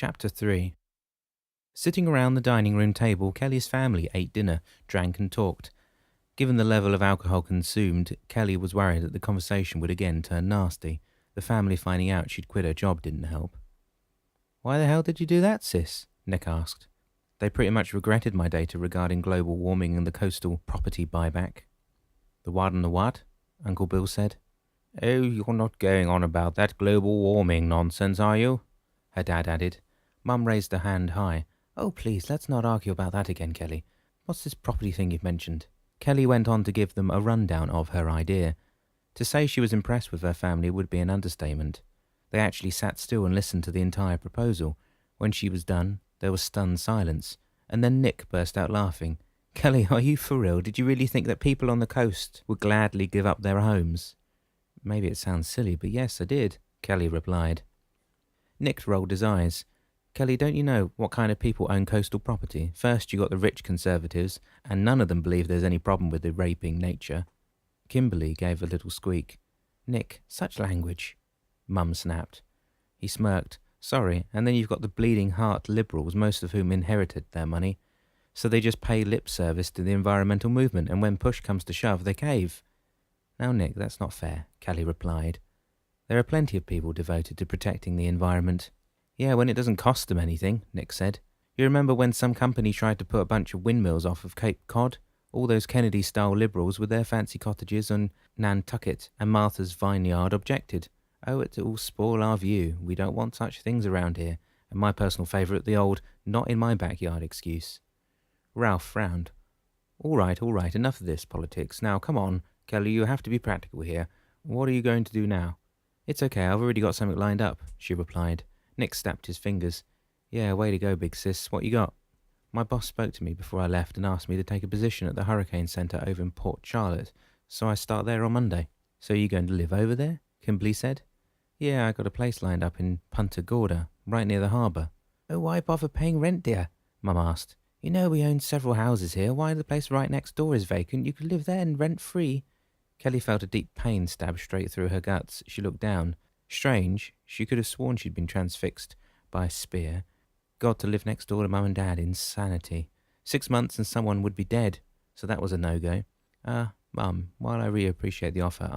Chapter 3. Sitting around the dining room table, Kelly's family ate dinner, drank and talked. Given the level of alcohol consumed, Kelly was worried that the conversation would again turn nasty. The family finding out she'd quit her job didn't help. "Why the hell did you do that, sis?" Nick asked. "They pretty much regretted my data regarding global warming and the coastal property buyback." "The what and the what?" Uncle Bill said. "Oh, you're not going on about that global warming nonsense, are you?" her dad added. Mum raised her hand high. "Oh, please, let's not argue about that again, Kelly. What's this property thing you've mentioned?" Kelly went on to give them a rundown of her idea. To say she was impressed with her family would be an understatement. They actually sat still and listened to the entire proposal. When she was done, there was stunned silence, and then Nick burst out laughing. "Kelly, are you for real? Did you really think that people on the coast would gladly give up their homes?" "Maybe it sounds silly, but yes, I did," Kelly replied. Nick rolled his eyes. "Kelly, don't you know what kind of people own coastal property? First, you got the rich conservatives, and none of them believe there's any problem with the raping nature." Kimberly gave a little squeak. "Nick, such language," Mum snapped. He smirked. "Sorry, and then you've got the bleeding heart liberals, most of whom inherited their money. So they just pay lip service to the environmental movement, and when push comes to shove, they cave." "Now, Nick, that's not fair," Kelly replied. "There are plenty of people devoted to protecting the environment." "Yeah, when it doesn't cost them anything," Nick said. "You remember when some company tried to put a bunch of windmills off of Cape Cod? All those Kennedy-style liberals with their fancy cottages on Nantucket and Martha's Vineyard objected. Oh, it will spoil our view. We don't want such things around here. And my personal favourite, the old not in my backyard excuse." Ralph frowned. All right, enough of this politics. Now, come on, Kelly, you have to be practical here. What are you going to do now?" "It's okay, I've already got something lined up," she replied. Nick snapped his fingers. "Yeah, way to go, big sis. What you got?" "My boss spoke to me before I left and asked me to take a position at the Hurricane Center over in Port Charlotte, so I start there on Monday." "So you're going to live over there?" Kimberly said. "Yeah, I got a place lined up in Punta Gorda, right near the harbour." "Oh, why bother paying rent, dear?" Mum asked. "You know we own several houses here. Why the place right next door is vacant? You could live there and rent-free." Kelly felt a deep pain stab straight through her guts. She looked down. Strange, she could have sworn she'd been transfixed by a spear. God, to live next door to Mum and Dad, insanity. 6 months and someone would be dead, so that was a no-go. Mum, while I really appreciate the offer,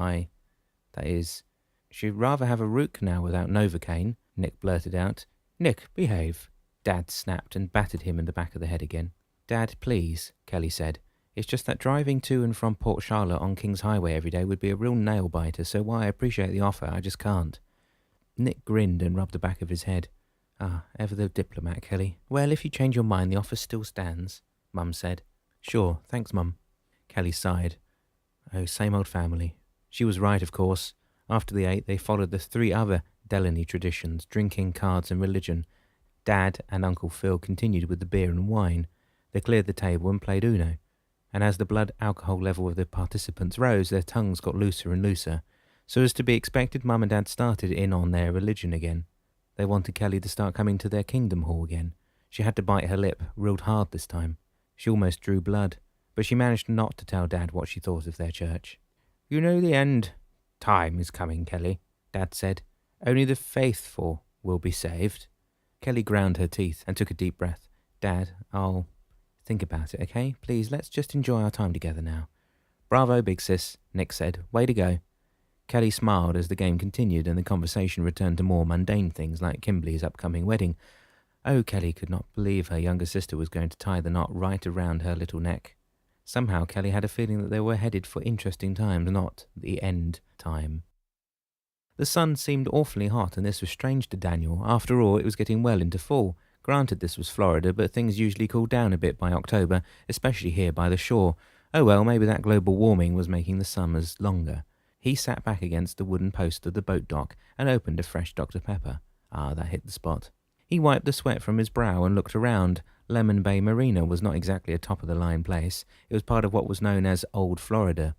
that is, she'd rather have a root canal without Novocaine," Nick blurted out. "Nick, behave." Dad snapped and battered him in the back of the head again. "Dad, please," Kelly said. "It's just that driving to and from Port Charlotte on King's Highway every day would be a real nail-biter, so while I appreciate the offer, I just can't." Nick grinned and rubbed the back of his head. Ever the diplomat, Kelly. "Well, if you change your mind, the offer still stands," Mum said. "Sure, thanks, Mum." Kelly sighed. Oh, same old family. She was right, of course. After they ate, they followed the 3 other Delaney traditions, drinking, cards and religion. Dad and Uncle Phil continued with the beer and wine. They cleared the table and played Uno. And as the blood alcohol level of the participants rose, their tongues got looser and looser. So as to be expected, Mum and Dad started in on their religion again. They wanted Kelly to start coming to their kingdom hall again. She had to bite her lip, real hard this time. She almost drew blood, but she managed not to tell Dad what she thought of their church. "You know the end time is coming, Kelly," Dad said. "Only the faithful will be saved." Kelly ground her teeth and took a deep breath. "Dad, I'll think about it, okay? Please, let's just enjoy our time together now." "Bravo, big sis," Nick said. "Way to go." Kelly smiled as the game continued and the conversation returned to more mundane things like Kimberly's upcoming wedding. Oh, Kelly could not believe her younger sister was going to tie the knot right around her little neck. Somehow Kelly had a feeling that they were headed for interesting times, not the end time. The sun seemed awfully hot, and this was strange to Daniel. After all, it was getting well into fall. Granted, this was Florida, but things usually cooled down a bit by October, especially here by the shore. Oh well, maybe that global warming was making the summers longer. He sat back against the wooden post of the boat dock and opened a fresh Dr. Pepper. That hit the spot. He wiped the sweat from his brow and looked around. Lemon Bay Marina was not exactly a top-of-the-line place. It was part of what was known as Old Florida.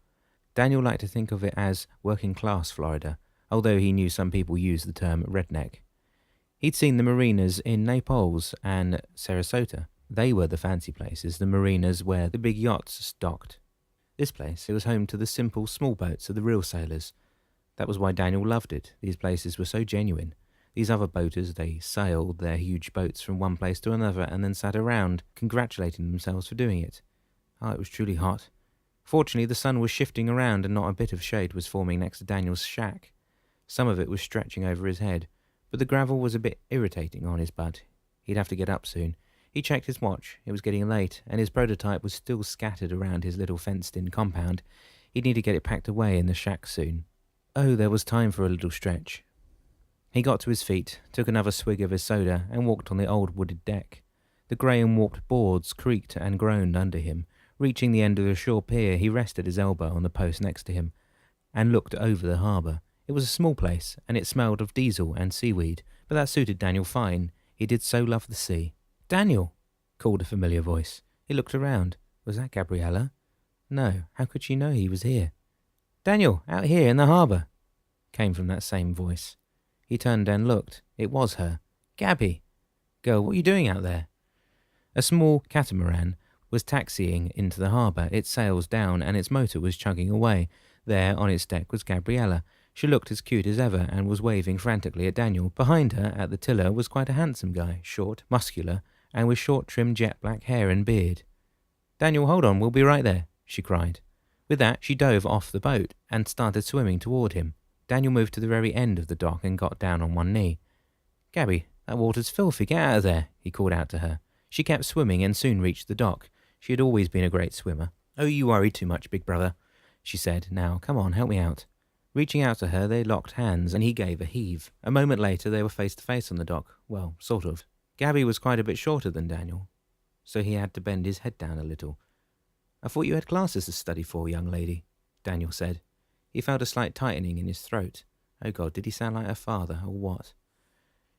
Daniel liked to think of it as working-class Florida, although he knew some people used the term redneck. He'd seen the marinas in Naples and Sarasota. They were the fancy places, the marinas where the big yachts docked. This place, it was home to the simple, small boats of the real sailors. That was why Daniel loved it. These places were so genuine. These other boaters, they sailed their huge boats from one place to another and then sat around, congratulating themselves for doing it. Oh, it was truly hot. Fortunately, the sun was shifting around and not a bit of shade was forming next to Daniel's shack. Some of it was stretching over his head, but the gravel was a bit irritating on his butt. He'd have to get up soon. He checked his watch. It was getting late, and his prototype was still scattered around his little fenced-in compound. He'd need to get it packed away in the shack soon. Oh, there was time for a little stretch. He got to his feet, took another swig of his soda, and walked on the old wooded deck. The grey and warped boards creaked and groaned under him. Reaching the end of the shore pier, he rested his elbow on the post next to him and looked over the harbour. It was a small place, and it smelled of diesel and seaweed, but that suited Daniel fine. He did so love the sea. "Daniel!" called a familiar voice. He looked around. Was that Gabriella? No, how could she know he was here? "Daniel, out here in the harbour," came from that same voice. He turned and looked. It was her. "Gabby! Girl, what are you doing out there?" A small catamaran was taxiing into the harbour, its sails down and its motor was chugging away. There, on its deck, was Gabriella. She looked as cute as ever and was waving frantically at Daniel. Behind her, at the tiller, was quite a handsome guy, short, muscular, and with short, trim, jet-black hair and beard. "Daniel, hold on, we'll be right there," she cried. With that, she dove off the boat and started swimming toward him. Daniel moved to the very end of the dock and got down on one knee. "Gabby, that water's filthy, get out of there," he called out to her. She kept swimming and soon reached the dock. She had always been a great swimmer. "Oh, you worry too much, big brother," she said. "Now, come on, help me out." Reaching out to her, they locked hands, and he gave a heave. A moment later, they were face to face on the dock. Well, sort of. Gabby was quite a bit shorter than Daniel, so he had to bend his head down a little. "I thought you had classes to study for, young lady," Daniel said. He felt a slight tightening in his throat. Oh God, did he sound like her father, or what?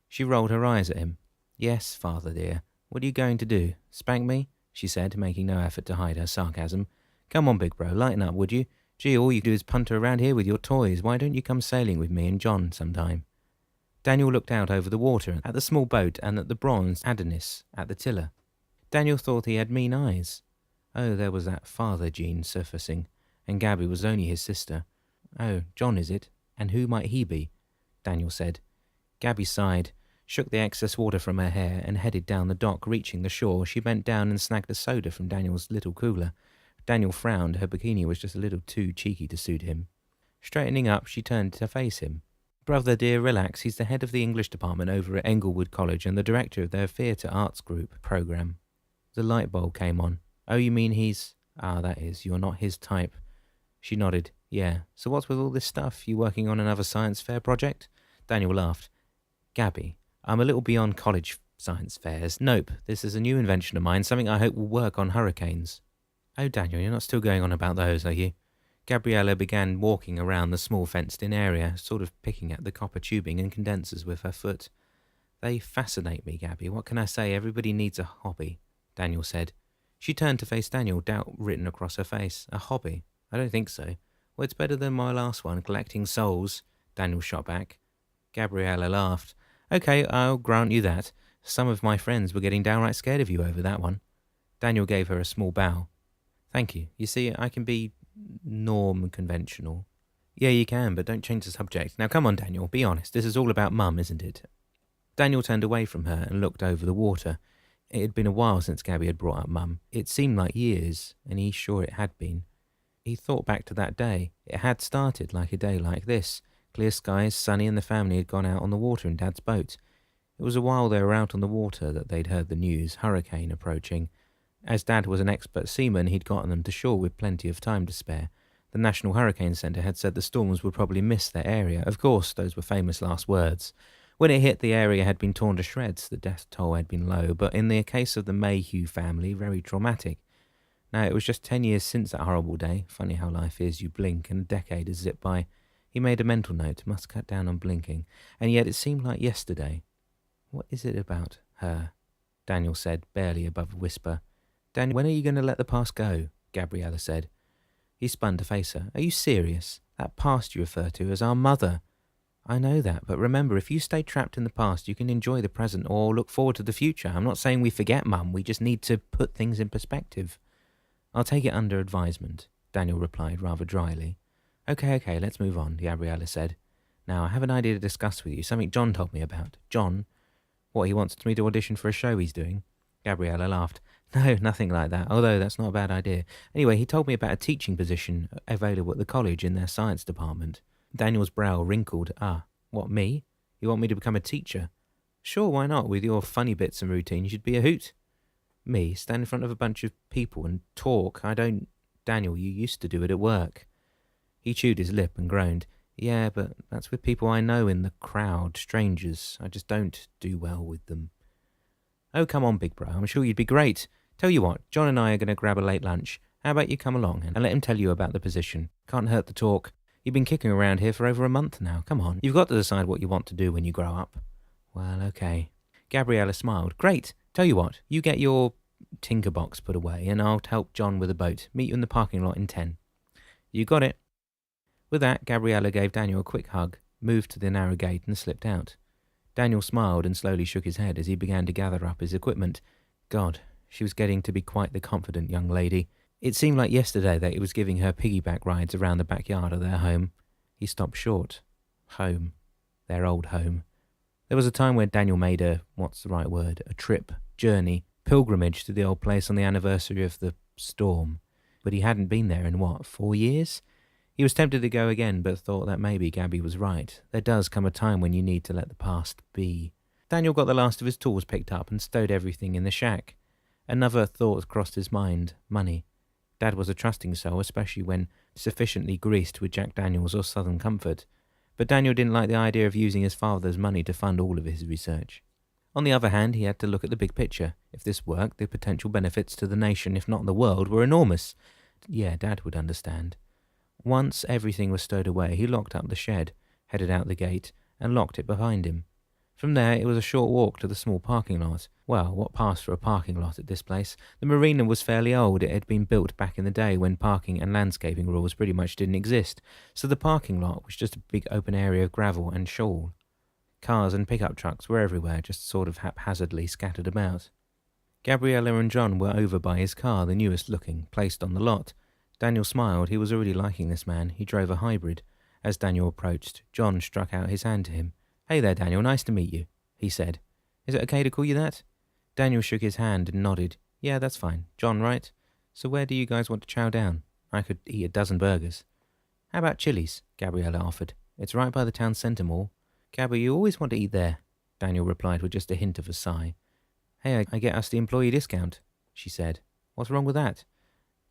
She rolled her eyes at him. "Yes, father dear. What are you going to do? Spank me?" she said, making no effort to hide her sarcasm. "Come on, big bro, lighten up, would you? Gee, all you do is punter around here with your toys. Why don't you come sailing with me and John sometime?" Daniel looked out over the water, at the small boat and at the bronze Adonis at the tiller. Daniel thought he had mean eyes. Oh, there was that father gene surfacing, and Gabby was only his sister. "Oh, John is it? And who might he be?" Daniel said. Gabby sighed, shook the excess water from her hair, and headed down the dock. Reaching the shore, she bent down and snagged a soda from Daniel's little cooler. Daniel frowned. Her bikini was just a little too cheeky to suit him. Straightening up, she turned to face him. "Brother dear, relax. He's the head of the English department over at Englewood College and the director of their theatre arts group program." The light bulb came on. "Oh, you mean he's... that is, you're not his type." She nodded. "Yeah. So what's with all this stuff? You working on another science fair project?" Daniel laughed. "Gabby, I'm a little beyond college science fairs. Nope, this is a new invention of mine, something I hope will work on hurricanes." "Oh, Daniel, you're not still going on about those, are you?" Gabriella began walking around the small fenced-in area, sort of picking at the copper tubing and condensers with her foot. "They fascinate me, Gabby. What can I say? Everybody needs a hobby," Daniel said. She turned to face Daniel, doubt written across her face. "A hobby? I don't think so." "Well, it's better than my last one, collecting souls," Daniel shot back. Gabriella laughed. "Okay, I'll grant you that. Some of my friends were getting downright scared of you over that one." Daniel gave her a small bow. "Thank you. You see, I can be norm-conventional." "Yeah, you can, but don't change the subject. Now come on, Daniel, be honest. This is all about Mum, isn't it?" Daniel turned away from her and looked over the water. It had been a while since Gabby had brought up Mum. It seemed like years, and he's sure it had been. He thought back to that day. It had started like a day like this. Clear skies, sunny, and the family had gone out on the water in Dad's boat. It was a while they were out on the water that they'd heard the news, hurricane approaching. As Dad was an expert seaman, he'd gotten them to shore with plenty of time to spare. The National Hurricane Centre had said the storms would probably miss their area. Of course, those were famous last words. When it hit, the area had been torn to shreds. The death toll had been low, but in the case of the Mayhew family, very traumatic. Now, it was just 10 years since that horrible day. Funny how life is. You blink and a decade has zipped by. He made a mental note. Must cut down on blinking. And yet it seemed like yesterday. "What is it about her?" Daniel said, barely above a whisper. "Daniel, when are you going to let the past go?" Gabriella said. He spun to face her. "Are you serious? That past you refer to as our mother." "I know that, but remember, if you stay trapped in the past, you can enjoy the present or look forward to the future. I'm not saying we forget Mum. We just need to put things in perspective." "I'll take it under advisement," Daniel replied rather dryly. Okay, let's move on," Gabriella said. Now, I have an idea to discuss with you, something John told me about. John? What, he wants me to audition for a show he's doing? Gabriella laughed. No, nothing like that, although that's not a bad idea. Anyway, he told me about a teaching position available at the college in their science department. Daniel's brow wrinkled. Ah, what, me? You want me to become a teacher? Sure, why not? With your funny bits and routines, you'd be a hoot. Me? Stand in front of a bunch of people and talk? I don't... Daniel, you used to do it at work. He chewed his lip and groaned. Yeah, but that's with people I know in the crowd, strangers. I just don't do well with them. Oh, come on, big bro. I'm sure you'd be great. Tell you what, John and I are going to grab a late lunch. How about you come along and let him tell you about the position? Can't hurt the talk. You've been kicking around here for over a month now. Come on. You've got to decide what you want to do when you grow up. Well, okay. Gabriella smiled. Great. Tell you what, you get your tinkerbox put away and I'll help John with a boat. Meet you in the parking lot in 10. You got it. With that, Gabriella gave Daniel a quick hug, moved to the narrow gate and slipped out. Daniel smiled and slowly shook his head as he began to gather up his equipment. God, she was getting to be quite the confident young lady. It seemed like yesterday that he was giving her piggyback rides around the backyard of their home. He stopped short. Home. Their old home. There was a time where Daniel made a trip, journey, pilgrimage to the old place on the anniversary of the storm. But he hadn't been there in 4 years? He was tempted to go again, but thought that maybe Gabby was right. There does come a time when you need to let the past be. Daniel got the last of his tools picked up and stowed everything in the shack. Another thought crossed his mind. Money. Dad was a trusting soul, especially when sufficiently greased with Jack Daniels or Southern Comfort. But Daniel didn't like the idea of using his father's money to fund all of his research. On the other hand, he had to look at the big picture. If this worked, the potential benefits to the nation, if not the world, were enormous. Yeah, Dad would understand. Once everything was stowed away, he locked up the shed, headed out the gate, and locked it behind him. From there, it was a short walk to the small parking lot. Well, what passed for a parking lot at this place? The marina was fairly old. It had been built back in the day when parking and landscaping rules pretty much didn't exist, so the parking lot was just a big open area of gravel and shoal. Cars and pickup trucks were everywhere, just sort of haphazardly scattered about. Gabriella and John were over by his car, the newest looking, placed on the lot. Daniel smiled. He was already liking this man. He drove a hybrid. As Daniel approached, John struck out his hand to him. Hey there, Daniel. Nice to meet you, he said. Is it okay to call you that? Daniel shook his hand and nodded. Yeah, that's fine. John, right? So where do you guys want to chow down? I could eat a dozen burgers. How about Chili's? Gabriella offered. It's right by the town centre mall. Gabby, you always want to eat there, Daniel replied with just a hint of a sigh. Hey, I get us the employee discount, she said. What's wrong with that?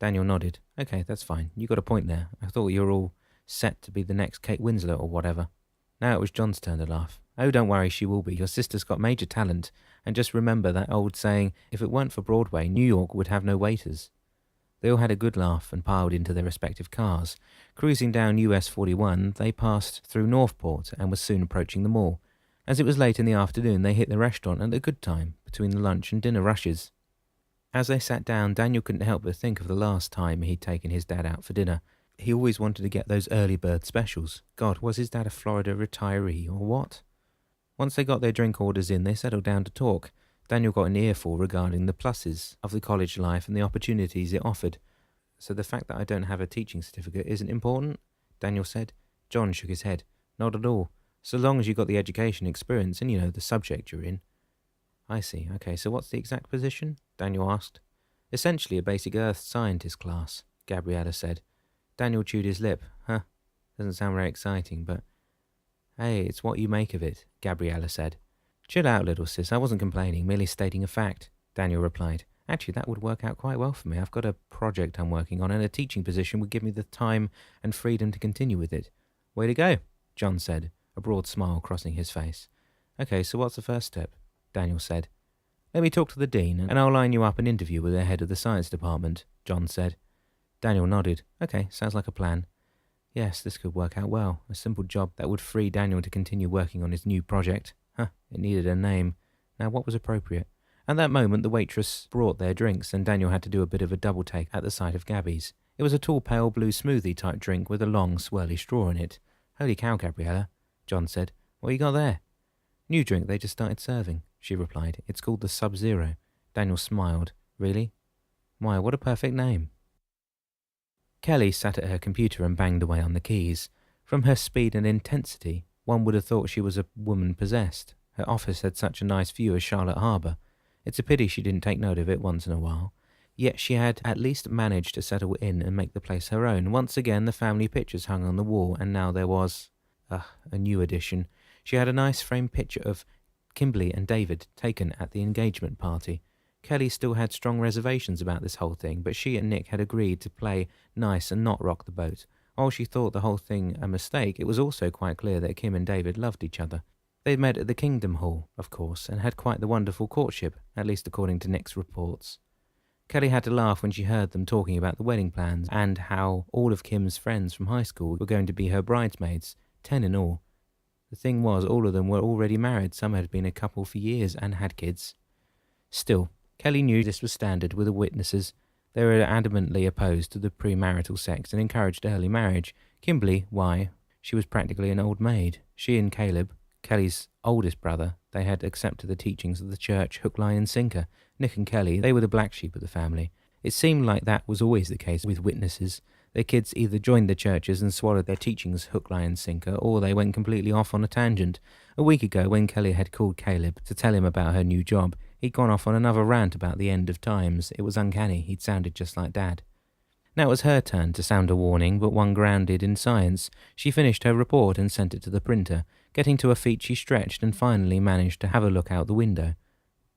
Daniel nodded. Okay, that's fine. You got a point there. I thought you were all set to be the next Kate Winslet or whatever. Now it was John's turn to laugh. Oh, don't worry, she will be. Your sister's got major talent. And just remember that old saying, if it weren't for Broadway, New York would have no waiters. They all had a good laugh and piled into their respective cars. Cruising down US 41, they passed through Northport and were soon approaching the mall. As it was late in the afternoon, they hit the restaurant at a good time, between the lunch and dinner rushes. As they sat down, Daniel couldn't help but think of the last time he'd taken his dad out for dinner. He always wanted to get those early bird specials. God, was his dad a Florida retiree or what? Once they got their drink orders in, they settled down to talk. Daniel got an earful regarding the pluses of the college life and the opportunities it offered. So the fact that I don't have a teaching certificate isn't important? Daniel said. John shook his head. Not at all. So long as you got the education experience and, the subject you're in. I see. Okay, so what's the exact position? Daniel asked. Essentially a basic earth scientist class, Gabriella said. Daniel chewed his lip. Huh, doesn't sound very exciting, but... Hey, it's what you make of it, Gabriella said. Chill out, little sis. I wasn't complaining, merely stating a fact, Daniel replied. Actually, that would work out quite well for me. I've got a project I'm working on, and a teaching position would give me the time and freedom to continue with it. Way to go, John said, a broad smile crossing his face. Okay, so what's the first step? Daniel said. Let me talk to the dean, and I'll line you up an interview with the head of the science department, John said. Daniel nodded. Okay, sounds like a plan. Yes, this could work out well. A simple job that would free Daniel to continue working on his new project. It needed a name. Now, what was appropriate? At that moment, the waitress brought their drinks, and Daniel had to do a bit of a double take at the sight of Gabby's. It was a tall, pale blue smoothie-type drink with a long, swirly straw in it. Holy cow, Gabriella, John said. What you got there? New drink they just started serving, she replied. It's called the Sub-Zero. Daniel smiled. Really? My, what a perfect name. Kelly sat at her computer and banged away on the keys. From her speed and intensity, One would have thought she was a woman possessed. Her office had such a nice view of Charlotte Harbour. It's a pity she didn't take note of it once in a while. Yet she had at least managed to settle in and make the place her own. Once again the family pictures hung on the wall, and now there was a new addition. She had a nice framed picture of Kimberly and David taken at the engagement party. Kelly still had strong reservations about this whole thing, but she and Nick had agreed to play nice and not rock the boat. While she thought the whole thing a mistake, it was also quite clear that Kim and David loved each other. They'd met at the Kingdom Hall, of course, and had quite the wonderful courtship, at least according to Nick's reports. Kelly had to laugh when she heard them talking about the wedding plans and how all of Kim's friends from high school were going to be her bridesmaids, 10 in all. The thing was, all of them were already married, some had been a couple for years and had kids. Still, Kelly knew this was standard with the witnesses. They were adamantly opposed to the premarital sex and encouraged early marriage. Kimberly, why? She was practically an old maid. She and Caleb, Kelly's oldest brother, they had accepted the teachings of the church hook, line and sinker. Nick and Kelly, they were the black sheep of the family. It seemed like that was always the case with witnesses. Their kids either joined the churches and swallowed their teachings hook, line and sinker, or they went completely off on a tangent. A week ago, when Kelly had called Caleb to tell him about her new job, he'd gone off on another rant about the end of times. It was uncanny. He'd sounded just like Dad. Now it was her turn to sound a warning, but one grounded in science. She finished her report and sent it to the printer. Getting to her feet, she stretched and finally managed to have a look out the window.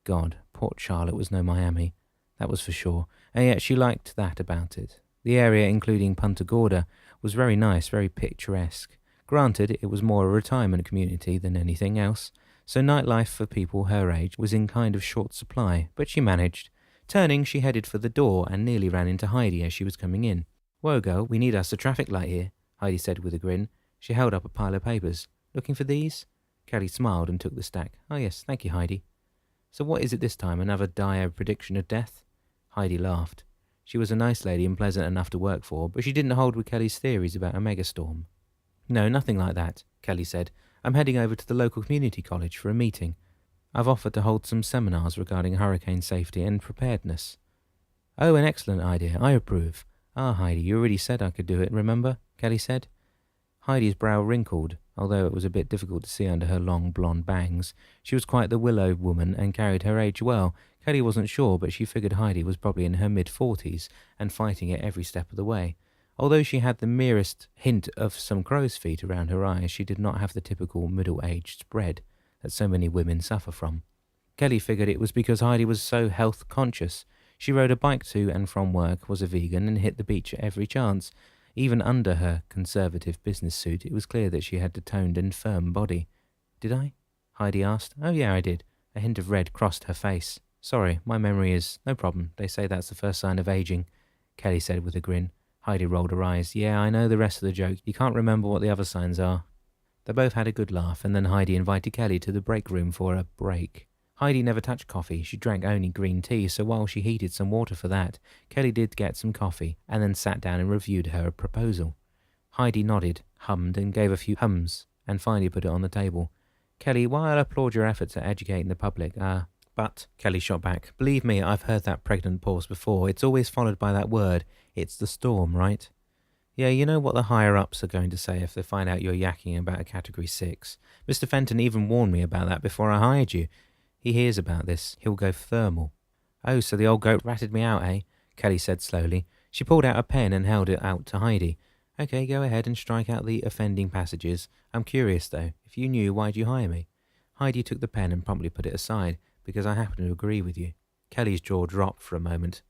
God, Port Charlotte was no Miami. That was for sure. And yet she liked that about it. The area, including Punta Gorda, was very nice, very picturesque. Granted, it was more a retirement community than anything else, so nightlife for people her age was in kind of short supply, but she managed. Turning, she headed for the door and nearly ran into Heidi as she was coming in. "Whoa, girl, we need us a traffic light here," Heidi said with a grin. She held up a pile of papers. "Looking for these?" Kelly smiled and took the stack. "Oh yes, thank you, Heidi." "So what is it this time, another dire prediction of death?" Heidi laughed. She was a nice lady and pleasant enough to work for, but she didn't hold with Kelly's theories about a megastorm. "No, nothing like that," Kelly said. "I'm heading over to the local community college for a meeting. I've offered to hold some seminars regarding hurricane safety and preparedness." "Oh, an excellent idea. I approve." "Ah, Heidi, you already said I could do it, remember?" Kelly said. Heidi's brow wrinkled, although it was a bit difficult to see under her long blonde bangs. She was quite the willow woman and carried her age well. Kelly wasn't sure, but she figured Heidi was probably in her mid-40s and fighting it every step of the way. Although she had the merest hint of some crow's feet around her eyes, she did not have the typical middle-aged spread that so many women suffer from. Kelly figured it was because Heidi was so health-conscious. She rode a bike to and from work, was a vegan, and hit the beach at every chance. Even under her conservative business suit, it was clear that she had a toned and firm body. "Did I?" Heidi asked. "Oh yeah, I did." A hint of red crossed her face. "Sorry, my memory is... No problem. They say that's the first sign of aging," Kelly said with a grin. Heidi rolled her eyes. "Yeah, I know the rest of the joke. You can't remember what the other signs are." They both had a good laugh, and then Heidi invited Kelly to the break room for a break. Heidi never touched coffee. She drank only green tea, so while she heated some water for that, Kelly did get some coffee, and then sat down and reviewed her proposal. Heidi nodded, hummed, and gave a few hums, and finally put it on the table. "Kelly, while I applaud your efforts at educating the public, but," Kelly shot back, "believe me, I've heard that pregnant pause before. It's always followed by that word. It's the storm, right? Yeah, you know what the higher-ups are going to say if they find out you're yakking about a Category 6. Mr. Fenton even warned me about that before I hired you. He hears about this. He'll go thermal." "Oh, so the old goat ratted me out, eh?" Kelly said slowly. She pulled out a pen and held it out to Heidi. "Okay, go ahead and strike out the offending passages. I'm curious, though. If you knew, why'd you hire me?" Heidi took the pen and promptly put it aside. "Because I happen to agree with you." Kelly's jaw dropped for a moment.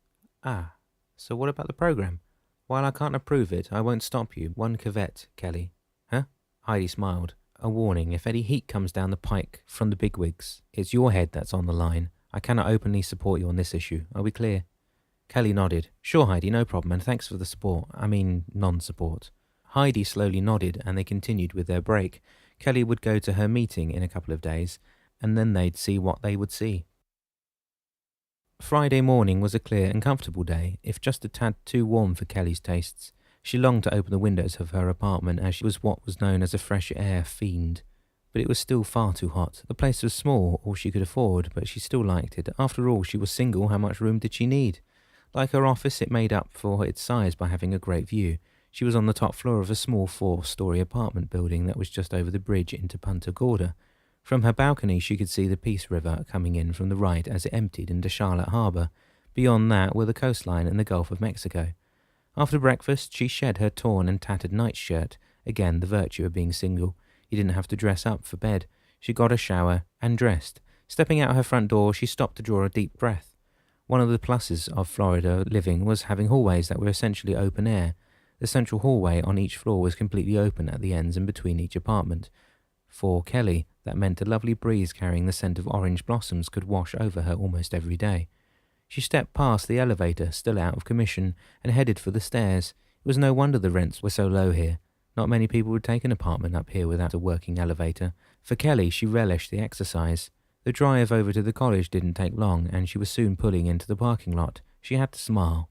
"Ah, so what about the program?" "While I can't approve it, I won't stop you. One caveat, Kelly." "Huh?" Heidi smiled. "A warning, if any heat comes down the pike from the bigwigs, it's your head that's on the line. I cannot openly support you on this issue. Are we clear?" Kelly nodded. "Sure, Heidi, no problem, and thanks for the support. I mean, non-support." Heidi slowly nodded, and they continued with their break. Kelly would go to her meeting in a couple of days, and then they'd see what they would see. Friday morning was a clear and comfortable day, if just a tad too warm for Kelly's tastes. She longed to open the windows of her apartment, as she was what was known as a fresh air fiend. But it was still far too hot. The place was small, all she could afford, but she still liked it. After all, she was single. How much room did she need? Like her office, it made up for its size by having a great view. She was on the top floor of a small 4-story apartment building that was just over the bridge into Punta Gorda. From her balcony she could see the Peace River coming in from the right as it emptied into Charlotte Harbour. Beyond that were the coastline and the Gulf of Mexico. After breakfast she shed her torn and tattered nightshirt. Again, the virtue of being single. You didn't have to dress up for bed. She got a shower and dressed. Stepping out her front door, she stopped to draw a deep breath. One of the pluses of Florida living was having hallways that were essentially open air. The central hallway on each floor was completely open at the ends and between each apartment. For Kelly, that meant a lovely breeze carrying the scent of orange blossoms could wash over her almost every day. She stepped past the elevator, still out of commission, and headed for the stairs. It was no wonder the rents were so low here. Not many people would take an apartment up here without a working elevator. For Kelly, she relished the exercise. The drive over to the college didn't take long, and she was soon pulling into the parking lot. She had to smile.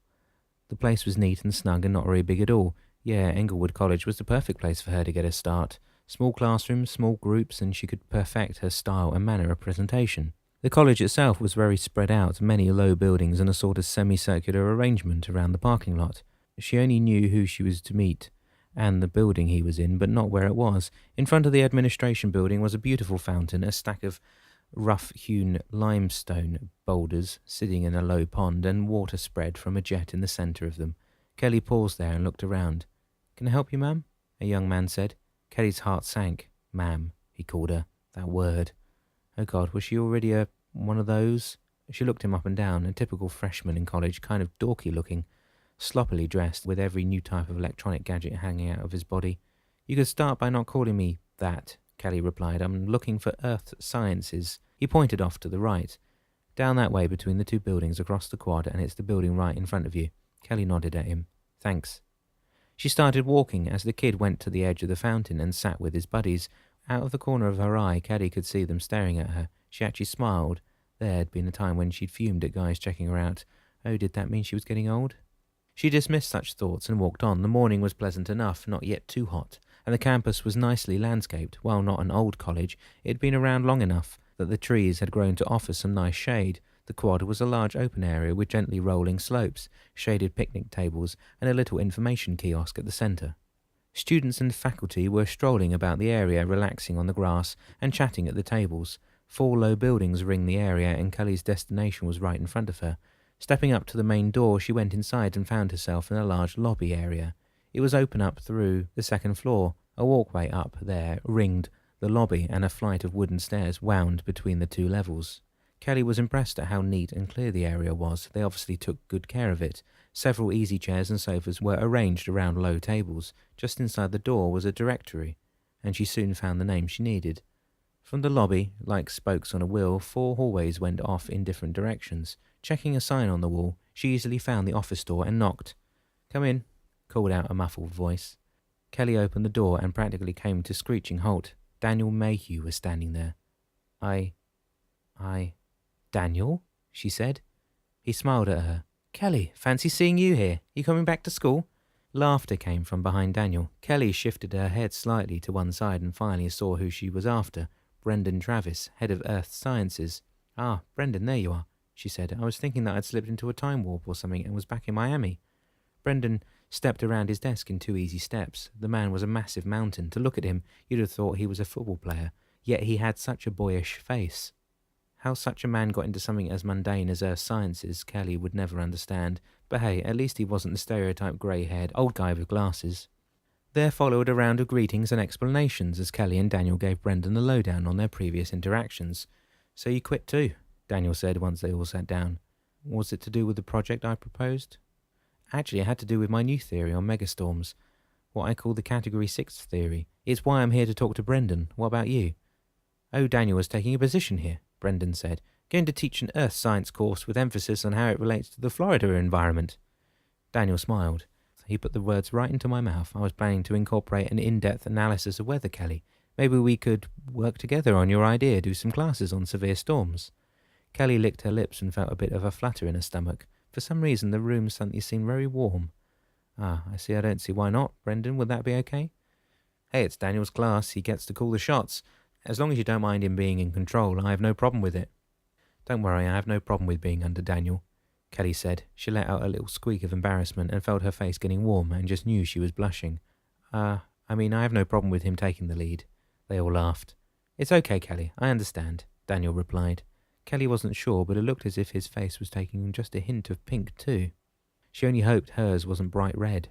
The place was neat and snug and not very big at all. Yeah, Englewood College was the perfect place for her to get a start. Small classrooms, small groups, and she could perfect her style and manner of presentation. The college itself was very spread out, many low buildings and a sort of semicircular arrangement around the parking lot. She only knew who she was to meet and the building he was in, but not where it was. In front of the administration building was a beautiful fountain, a stack of rough-hewn limestone boulders sitting in a low pond, and water spread from a jet in the centre of them. Kelly paused there and looked around. "Can I help you, ma'am?" a young man said. Kelly's heart sank. "Ma'am," he called her. That word. Oh God, was she already one of those? She looked him up and down, a typical freshman in college, kind of dorky looking, sloppily dressed, with every new type of electronic gadget hanging out of his body. "You could start by not calling me that," Kelly replied. "I'm looking for Earth Sciences." He pointed off to the right. "Down that way between the two buildings across the quad, and it's the building right in front of you." Kelly nodded at him. "Thanks." She started walking as the kid went to the edge of the fountain and sat with his buddies. Out of the corner of her eye, Kelly could see them staring at her. She actually smiled. There had been a time when she'd fumed at guys checking her out. Oh, did that mean she was getting old? She dismissed such thoughts and walked on. The morning was pleasant enough, not yet too hot, and the campus was nicely landscaped. While not an old college, it had been around long enough that the trees had grown to offer some nice shade. The quad was a large open area with gently rolling slopes, shaded picnic tables, and a little information kiosk at the centre. Students and faculty were strolling about the area, relaxing on the grass and chatting at the tables. 4 low buildings ringed the area, and Kelly's destination was right in front of her. Stepping up to the main door, she went inside and found herself in a large lobby area. It was open up through the second floor. A walkway up there ringed the lobby, and a flight of wooden stairs wound between the 2 levels. Kelly was impressed at how neat and clear the area was. They obviously took good care of it. Several easy chairs and sofas were arranged around low tables. Just inside the door was a directory, and she soon found the name she needed. From the lobby, like spokes on a wheel, 4 hallways went off in different directions. Checking a sign on the wall, she easily found the office door and knocked. "Come in," called out a muffled voice. Kelly opened the door and practically came to screeching halt. Daniel Mayhew was standing there. I... "Daniel?" she said. He smiled at her. "Kelly, fancy seeing you here. You coming back to school?" Laughter came from behind Daniel. Kelly shifted her head slightly to one side and finally saw who she was after. Brendan Travis, head of Earth Sciences. "Ah, Brendan, there you are," she said. "I was thinking that I'd slipped into a time warp or something and was back in Miami." Brendan stepped around his desk in 2 easy steps. The man was a massive mountain. To look at him, you'd have thought he was a football player. Yet he had such a boyish face. How such a man got into something as mundane as Earth Sciences, Kelly would never understand. But hey, at least he wasn't the stereotype grey-haired old guy with glasses. There followed a round of greetings and explanations as Kelly and Daniel gave Brendan the lowdown on their previous interactions. "So you quit too?" Daniel said once they all sat down. "Was it to do with the project I proposed?" "Actually, it had to do with my new theory on megastorms. What I call the Category 6 theory. It's why I'm here to talk to Brendan. What about you?" "Oh, Daniel was taking a position here," Brendan said. "Going to teach an earth science course with emphasis on how it relates to the Florida environment." Daniel smiled. He put the words right into my mouth. "I was planning to incorporate an in-depth analysis of weather, Kelly. Maybe we could work together on your idea, do some classes on severe storms." Kelly licked her lips and felt a bit of a flutter in her stomach. For some reason, the room suddenly seemed very warm. "Ah, I don't see why not. Brendan, would that be okay?" "Hey, it's Daniel's class. He gets to call the shots. As long as you don't mind him being in control, I have no problem with it." "Don't worry, I have no problem with being under Daniel." Kelly said. She let out a little squeak of embarrassment and felt her face getting warm and just knew she was blushing. I have no problem with him taking the lead. They all laughed. It's okay, Kelly, I understand, Daniel replied. Kelly wasn't sure, but it looked as if his face was taking just a hint of pink too. She only hoped hers wasn't bright red.